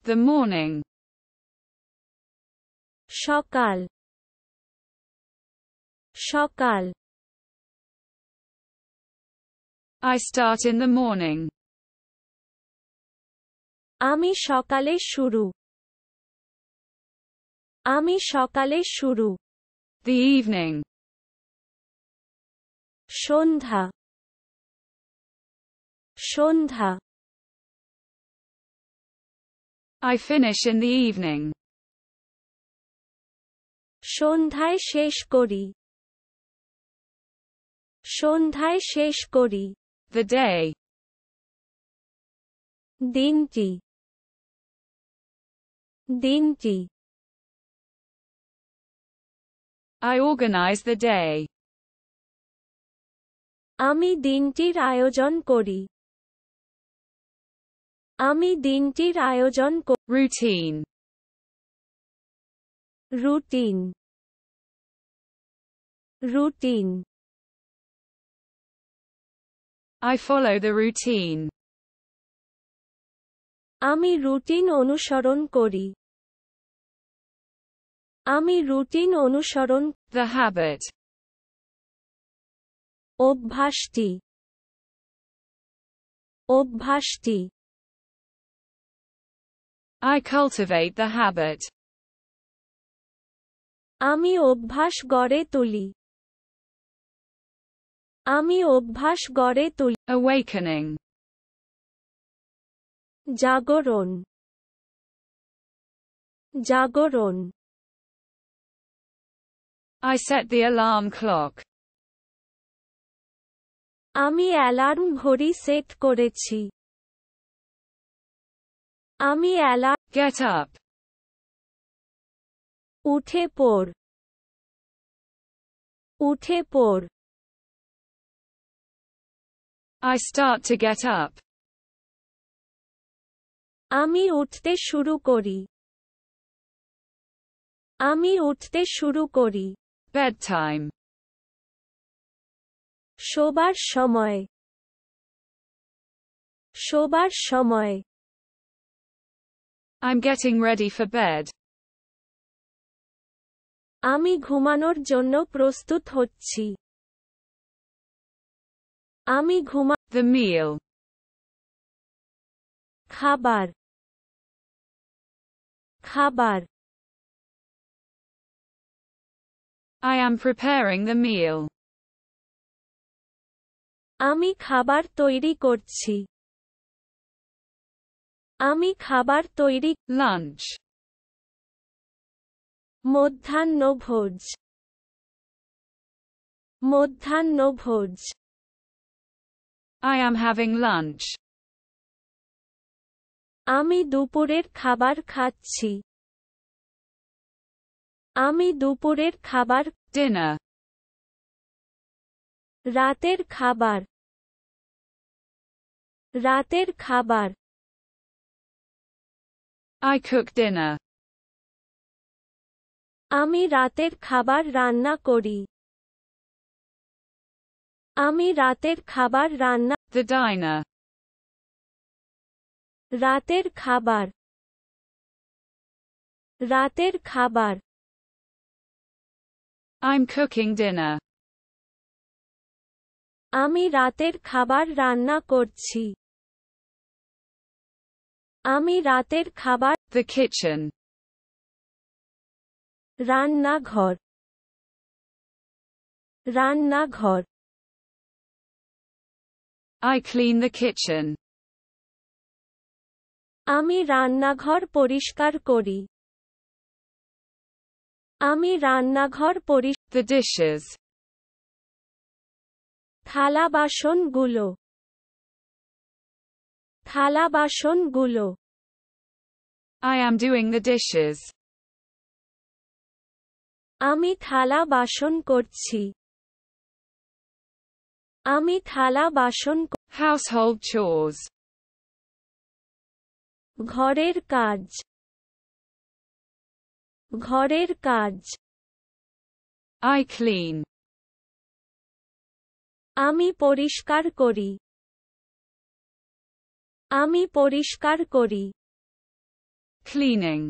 The morning. সকাল সকাল I start in the morning. আমি সকালে শুরু আমি সকালে শুরু The evening. Sandhya Sandhya I finish in the evening. সন্ধ্যায় শেষ করি সন্ধ্যায় শেষ করি The day. দিনটি দিনটি I organize the day. আমি দিনটির আয়োজন করি আমি দিনটির আয়োজন করি Routine. Routine routine I follow the routine. আমি রুটিন অনুসরণ করি আমি রুটিন অনুসরণ The habit. অভ্যাসটি অভ্যাসটি I cultivate the habit. আমি অভ্যাস গড়ে তুলি আমি অভ্যাস গড়ে তুলি Awakening. জাগরণ জাগরণ I set the alarm clock. আমি অ্যালার্ম ঘড়ি সেট করেছি আমি অ্যালার্ম Get up. উঠে পড় উঠে পড় I start to get up. আমি উঠতে শুরু করি আমি উঠতে শুরু করি Bedtime. শোবার সময় শোবার সময় I'm getting ready for bed. আমি ঘুমানোর জন্য প্রস্তুত হচ্ছি আমি The meal. খাবার খাবার I am preparing the meal. আমি খাবার তৈরি করছি আমি খাবার তৈরি Lunch. মধ্যাহ্নভোজ মধ্যাহ্নভোজ I am having lunch. আমি দুপুরের খাবার খাচ্ছি আমি দুপুরের খাবার Dinner. রাতের খাবার রাতের খাবার I cook dinner. আমি রাতের খাবার রান্না করি আমি রাতের খাবার রান্না The diner. রাতের খাবার রাতের খাবার I'm cooking dinner. আমি রাতের খাবার রান্না করছি আমি রাতের খাবার The kitchen. রান্নাঘর রান্নাঘর I clean the kitchen. আমি রান্নাঘর পরিষ্কার করি আমি রান্নাঘর The dishes. থালা বাসনগুলো থালা বাসনগুলো I am doing the dishes. আমি থালা বাসন করছি আমি থালা বাসন Household chores. ঘরের কাজ ঘরের কাজ I clean. আমি পরিষ্কার করি আমি পরিষ্কার করি Cleaning.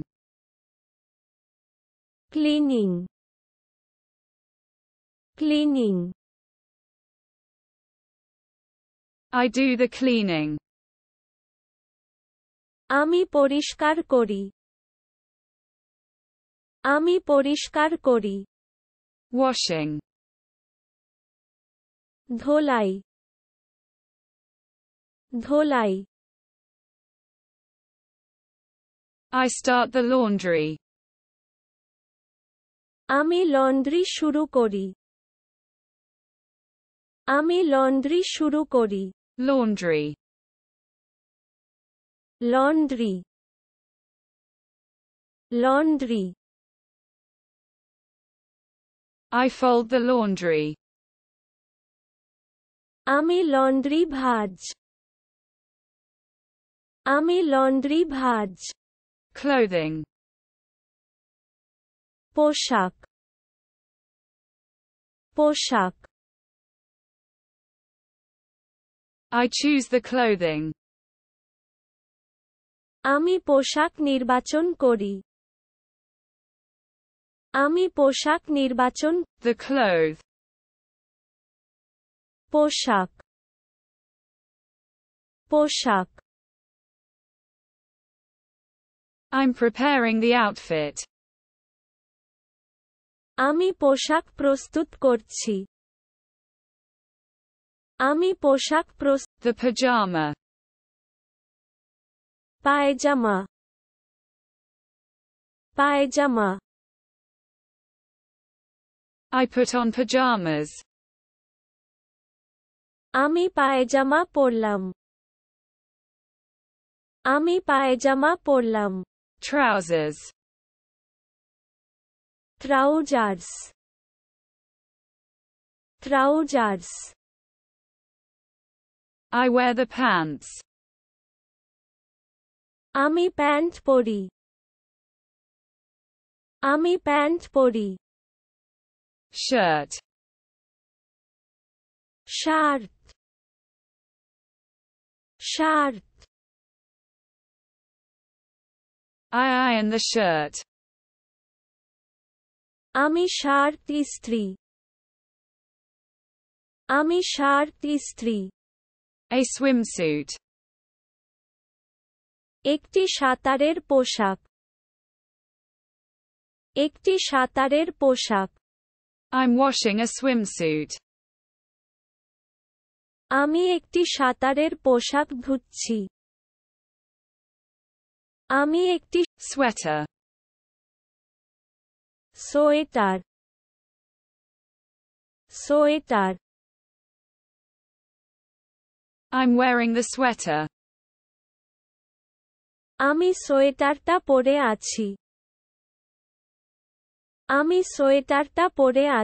Cleaning cleaning I do the cleaning. আমি পরিষ্কার করি আমি পরিষ্কার করি Washing. Dholai Dholai I start the laundry. আমি লন্ড্রি শুরু করি আমি লন্ড্রি শুরু করি Laundry. Laundry laundry I fold the laundry. আমি লন্ড্রি ভাঁজ আমি লন্ড্রি ভাঁজ Clothing. পোশাক পোশাক I choose the clothing. আমি পোশাক নির্বাচন করি আমি পোশাক নির্বাচন The clothes. পোশাক পোশাক I'm preparing the outfit. আমি পোশাক প্রস্তুত করছি আমি পোশাক The pajama. Pyjama pyjama I put on pajamas. আমি পায়জামা পরলাম আমি পায়জামা পরলাম Trousers. Trousers trousers I wear the pants. আমি প্যান্ট পরি আমি প্যান্ট পরি Shirt. Shirt shirt I iron the shirt. আমি শার্ট ইস্ত্রি আমি শার্ট ইস্ত্রি A swimsuit. একটি সাঁতারের পোশাক একটি সাঁতারের পোশাক I'm washing a swimsuit. আমি একটি সাঁতারের পোশাক ধুচ্ছি আমি একটি Sweater. Sweater sweater I'm wearing the sweater. আমি সোয়েটারটা পরে আছি আমি সোয়েটারটা পরে আছি